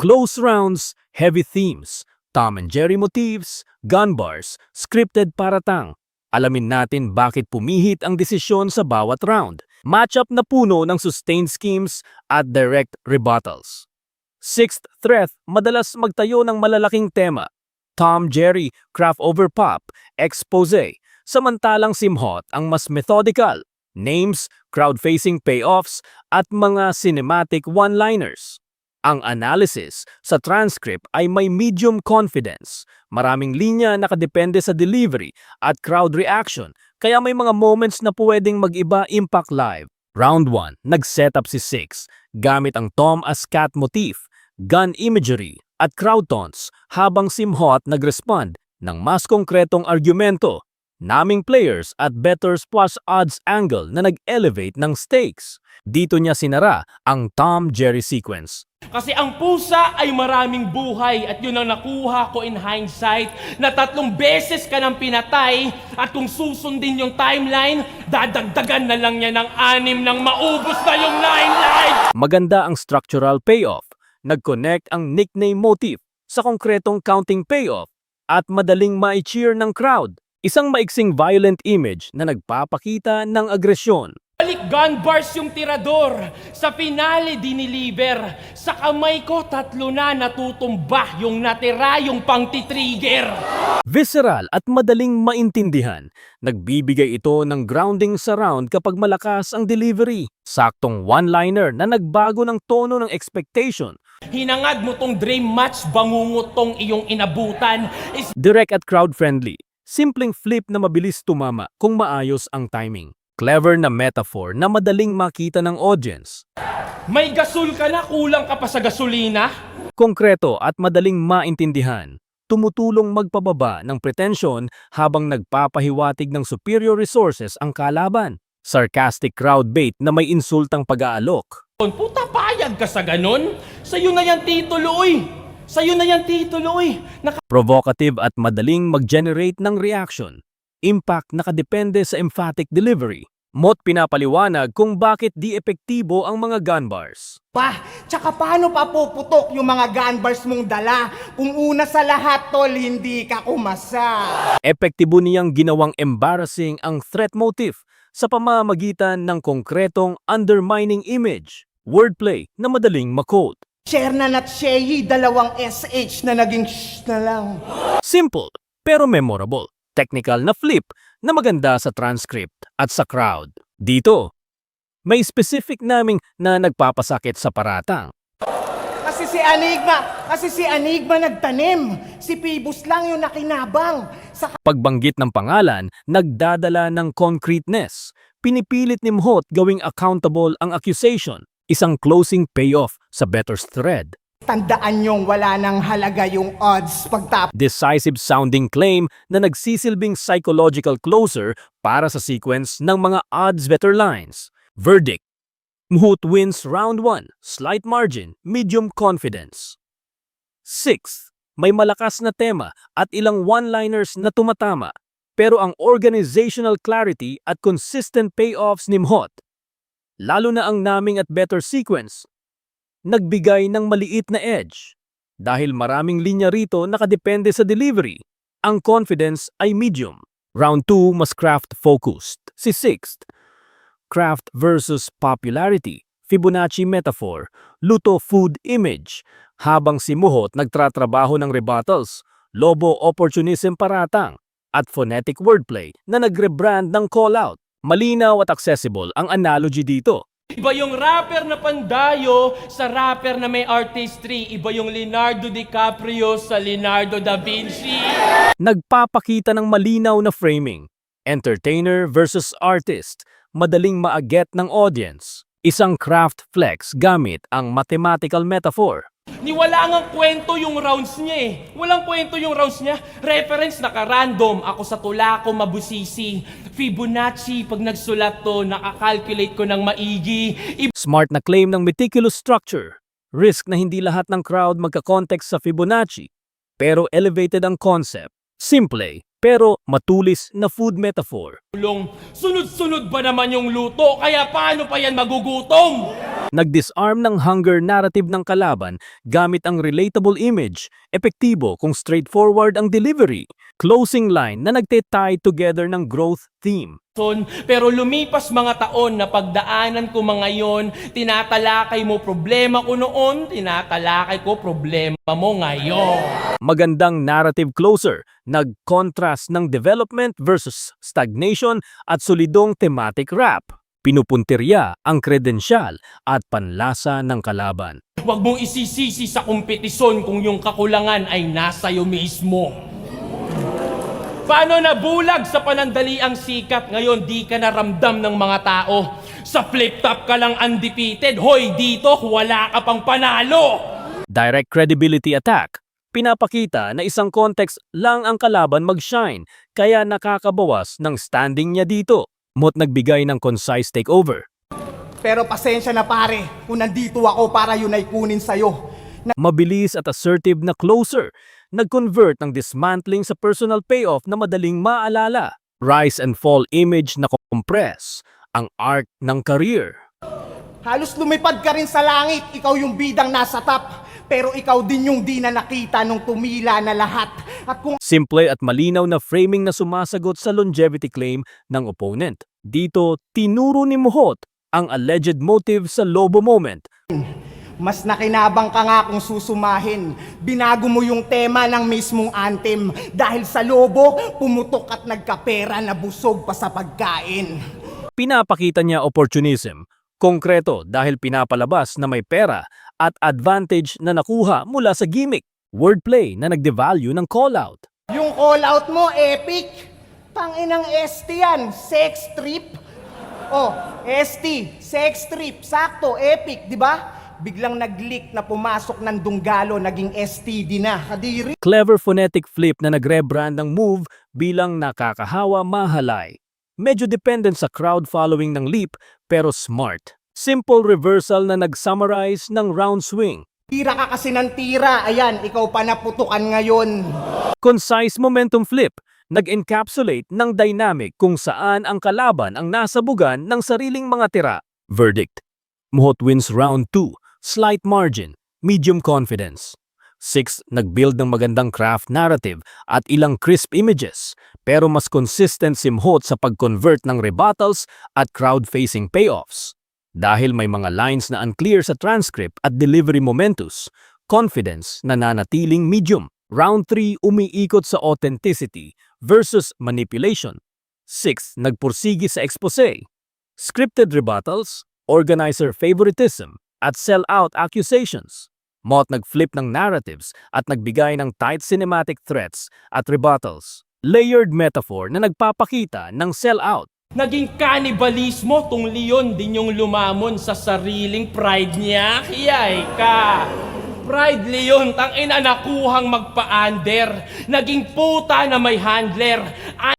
Close rounds, heavy themes, Tom and Jerry motifs, gun bars, scripted paratang. Alamin natin bakit pumihit ang desisyon sa bawat round. Matchup na puno ng sustained schemes at direct rebuttals. Sixth threat, madalas magtayo ng malalaking tema. Tom, Jerry, craft over pop, expose. Samantalang Simhot ang mas methodical. Names, crowd-facing payoffs, at mga cinematic one-liners. Ang analysis sa transcript ay may medium confidence. Maraming linya nakadepende sa delivery at crowd reaction, kaya may mga moments na pwedeng mag-iba impact live. Round 1, nag-setup si Six gamit ang Tom as cat motif, gun imagery at crowd taunts habang Simhot nag-respond ng mas konkretong argumento, naming players at bettors plus odds angle na nag-elevate ng stakes. Dito niya sinara ang Tom-Jerry sequence. Kasi ang pusa ay maraming buhay at yun ang nakuha ko in hindsight na 3 beses ka nang pinatay at kung susundin yung timeline, dadagdagan na lang niya ng 6 nang maubos na yung 9 lives! Maganda ang structural payoff. Nag-connect ang nickname motif sa konkretong counting payoff at madaling ma-cheer ng crowd. Isang maiksing violent image na nagpapakita ng agresyon. Balik gun bars yung tirador. Sa finale diniliver. Sa kamay ko 3 na natutumba yung natira yung pang-trigger. Visceral at madaling maintindihan. Nagbibigay ito ng grounding sa round kapag malakas ang delivery. Saktong one-liner na nagbago ng tono ng expectation. Hinangad mo tong dream match, bangungot tong iyong inabutan. Direct at crowd-friendly. Simpleng flip na mabilis tumama kung maayos ang timing. Clever na metaphor na madaling makita ng audience. May gasol ka na, kulang ka pa sa gasolina? Konkreto at madaling maintindihan. Tumutulong magpababa ng pretensyon habang nagpapahiwatig ng superior resources ang kalaban. Sarcastic crowd bait na may insultang pag-aalok. Puta, payag ka sa ganun? Sa'yo na yan titulo, uy! Sa'yo na yan titulo, uy! Provocative at madaling mag-generate ng reaction. Impact nakadepende sa emphatic delivery. Mot pinapaliwanag kung bakit di epektibo ang mga gun bars. Tsaka paano pa puputok yung mga gun bars mong dala kung una sa lahat, tol, hindi ka kumasa? Epektibo niyang ginawang embarrassing ang threat motif sa pamamagitan ng konkretong undermining image, wordplay na madaling makode. Shernan at Sheyi, 2 SH na naging shh na lang. Simple pero memorable. Technical na flip na maganda sa transcript at sa crowd. Dito, may specific naming na nagpapasakit sa paratang. Kasi si Enigma nagtanim. Si Phoebus lang yung nakinabang. Sa Pagbanggit ng pangalan, nagdadala ng concreteness. Pinipilit ni Mhot gawing accountable ang accusation. Isang closing payoff sa bettor's thread. tandaan nyong wala nang halaga yung odds pagtapos. Decisive sounding claim na nagsisilbing psychological closer para sa sequence ng mga odds better lines. Verdict: Mhut wins round 1, slight margin, medium confidence. 6. May malakas na tema at ilang one-liners na tumatama, pero ang organizational clarity at consistent payoffs ni Mhot, lalo na ang naming at better sequence, nagbigay ng maliit na edge. Dahil maraming linya rito nakadepende sa delivery, ang confidence ay medium. Round 2 mas craft-focused. Si 6th, craft versus popularity, Fibonacci metaphor, luto food image, habang si Mhot nagtratrabaho ng rebuttals, lobo opportunism paratang, at phonetic wordplay na nagrebrand ng call-out. Malinaw at accessible ang analogy dito. Iba yung rapper na pandayo sa rapper na may artistry. Iba yung Leonardo DiCaprio sa Leonardo da Vinci. Nagpapakita ng malinaw na framing. Entertainer versus artist. Madaling maaget ng audience. Isang craft flex gamit ang mathematical metaphor. Niwala ngang kwento yung rounds niya eh. Walang kwento yung rounds niya. Reference naka-random. Ako sa tula ko mabusisi. Fibonacci, pag nagsulat to, nakakalculate ko ng maigi. Smart na claim ng meticulous structure. Risk na hindi lahat ng crowd magka-context sa Fibonacci. Pero elevated ang concept. Simple, pero matulis na food metaphor. Sunod-sunod ba naman yung luto? Kaya paano pa yan magugutom? Nag-disarm ng hunger narrative ng kalaban gamit ang relatable image, epektibo kung straightforward ang delivery, closing line na nagte-tie together ng growth theme. Pero lumipas mga taon na pagdaanan ko mga yon, tinatalakay mo problema ko noon, tinatalakay ko problema mo ngayon. Magandang narrative closer, nag-contrast ng development versus stagnation at solidong thematic wrap. Pinupuntirya ang kredensyal at panlasa ng kalaban. Huwag mong isisisi sa kompetisyon kung yung kakulangan ay nasa iyo mismo. Paano nabulag sa panandaliang sikat, ngayon di ka naramdam ng mga tao? Sa flip-top ka lang undefeated, hoy dito wala ka pang panalo! Direct credibility attack. Pinapakita na isang context lang ang kalaban mag-shine, kaya nakakabawas ng standing niya dito. Mo't nagbigay ng concise takeover. Pero pasensya na pare, kung nandito ako para yun ay kunin sa'yo. Mabilis at assertive na closer, nag-convert ng dismantling sa personal payoff na madaling maalala. Rise and fall image na compress, ang arc ng career. Halos lumipad ka rin sa langit, ikaw yung bidang nasa top. Pero ikaw din yung di na nakita nung tumila na lahat. At kung Simple at malinaw na framing na sumasagot sa longevity claim ng opponent. Dito, tinuro ni Muhot ang alleged motive sa Lobo moment. mas nakinabang ka nga kung susumahin, binago mo yung tema ng mismong anthem. Dahil sa lobo, pumutok at nagkapera na busog pa sa pagkain. Pinapakita niya opportunism, konkreto dahil pinapalabas na may pera at advantage na nakuha mula sa gimmick, wordplay na nagdevalue ng call-out. Yung call-out mo, epic. Tanginang ST yan, sex trip. Oh, ST, sex trip, sakto, epic, di ba? Biglang nag-leak na pumasok ng Dunggalo, naging STD na, kadiri. Clever phonetic flip na nag-rebrand ng move bilang nakakahawa mahalay. Medyo dependent sa crowd following ng leap pero smart. Simple reversal na nag-summarize ng round swing. Tira ka kasi ng tira, ayan, ikaw pa naputukan ngayon. Concise momentum flip, nag-encapsulate ng dynamic kung saan ang kalaban ang nasabugan ng sariling mga tira. Verdict: Muhot wins round 2, slight margin, medium confidence. 6. Nag-build ng magandang craft narrative at ilang crisp images, pero mas consistent si Muhot sa pag-convert ng rebuttals at crowd-facing payoffs. Dahil may mga lines na unclear sa transcript at delivery momentous, confidence nananatiling medium. Round 3 umiikot sa authenticity versus manipulation. 6. Nagpursigi sa expose, scripted rebuttals, organizer favoritism, at sell-out accusations. Mot nag-flip ng narratives at nagbigay ng tight cinematic threats at rebuttals. Layered metaphor na nagpapakita ng sell-out. Naging kanibalismo tong leon din yung lumamon sa sariling pride niya. Kiyay ka! Pride leon, tangina nakuhang magpa-under. Naging puta na may handler.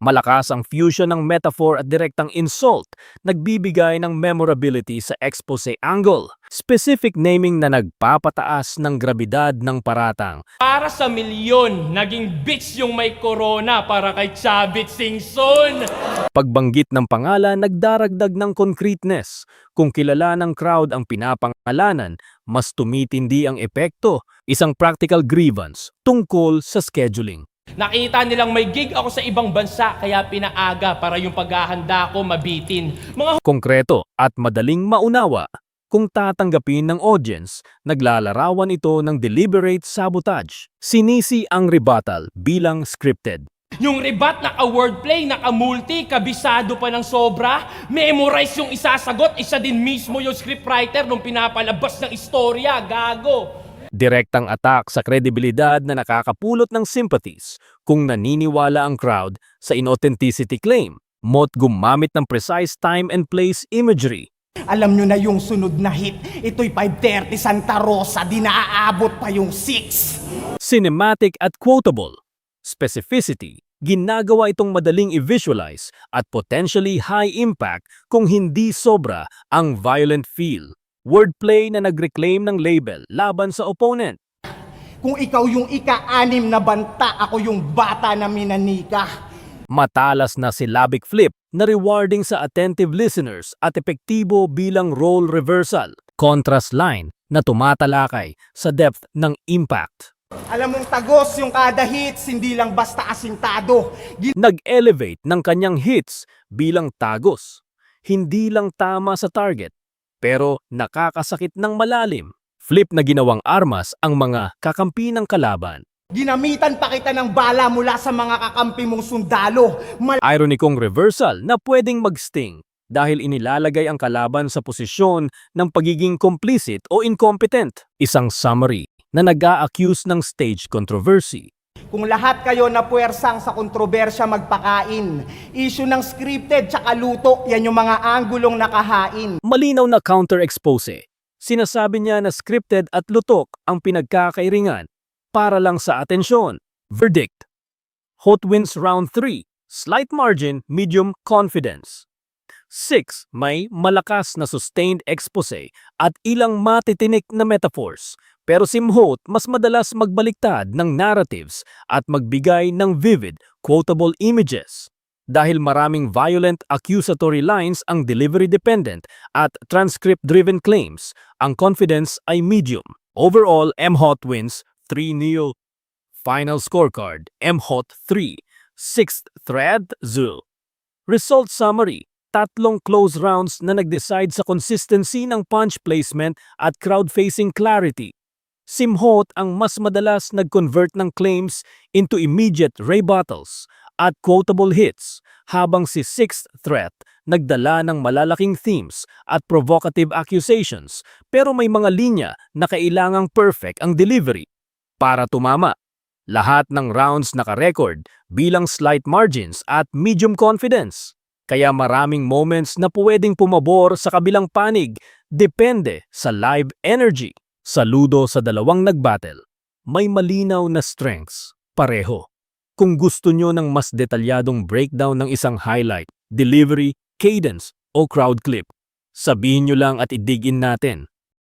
Malakas ang fusion ng metaphor at direktang insult, nagbibigay ng memorability sa expose angle. Specific naming na nagpapataas ng grabidad ng paratang. Para sa milyon, naging bitch yung may corona para kay Chavit Singson. Pagbanggit ng pangalan, nagdaragdag ng concreteness. Kung kilala ng crowd ang pinapangalanan, mas tumitindi ang epekto. Isang practical grievance tungkol sa scheduling. Nakita nilang may gig ako sa ibang bansa kaya pinaaga para yung paghahanda ko mabitin. Mga Konkreto at madaling maunawa. Kung tatanggapin ng audience, naglalarawan ito ng deliberate sabotage. Sinisi ang rebuttal bilang scripted. yung rebat, naka-wordplay, naka-multi, kabisado pa ng sobra, memorize yung isasagot, isa din mismo yung scriptwriter nung pinapalabas ng istorya, gago. Direktang attack sa kredibilidad na nakakapulot ng sympathies kung naniniwala ang crowd sa inauthenticity claim. Mot gumamit ng precise time and place imagery. Alam nyo na yung sunod na hit, ito'y 5:30 Santa Rosa, di naaabot pa yung 6. Cinematic at quotable. Specificity, ginagawa itong madaling i-visualize at potentially high impact kung hindi sobra ang violent feel. Wordplay na nag-reclaim ng label laban sa opponent. Kung ikaw yung ika-6 na banta, ako yung bata na minanika. Matalas na syllabic flip na rewarding sa attentive listeners at epektibo bilang role reversal. contrast line na tumatalakay sa depth ng impact. Alam mong tagos yung kada hits, hindi lang basta asintado. Nag-elevate ng kanyang hits bilang tagos. Hindi lang tama sa target, pero nakakasakit ng malalim. Flip na ginawang armas ang mga kakampi ng kalaban. Ginamitan pa kita ng bala mula sa mga kakampi mong sundalo. Ironikong reversal na pwedeng mag-sting dahil inilalagay ang kalaban sa posisyon ng pagiging complicit o incompetent. Isang summary na nag-a-accuse ng stage controversy. Kung lahat kayo na puwersang sa kontrobersya magpakain, issue ng scripted tsaka luto, yan yung mga anggulong nakahain. Malinaw na counter-expose. Sinasabi niya na scripted at lutok ang pinagkakairingan para lang sa atensyon. Verdict. Hot wins round 3. Slight margin, medium confidence. 6. May malakas na sustained expose at ilang matitinik na metaphors. Pero si Mhot mas madalas magbaliktad ng narratives at magbigay ng vivid, quotable images. Dahil maraming violent accusatory lines ang delivery-dependent at transcript-driven claims, ang confidence ay medium. Overall, Mhot wins 3-0. Final scorecard, Mhot 3. 6th thread, Zul. Result summary, tatlong close rounds na nag-decide sa consistency ng punch placement at crowd-facing clarity. Si Mhot ang mas madalas nag-convert ng claims into immediate rebuttals at quotable hits, habang si 6th threat nagdala ng malalaking themes at provocative accusations, pero may mga linya na kailangang perfect ang delivery para tumama. Lahat ng rounds naka-record bilang slight margins at medium confidence. Kaya maraming moments na pwedeng pumabor sa kabilang panig, depende sa live energy. Saludo sa dalawang nagbattle. May malinaw na strengths, pareho. Kung gusto nyo ng mas detalyadong breakdown ng isang highlight, delivery, cadence, o crowd clip, sabihin nyo lang at idig in natin.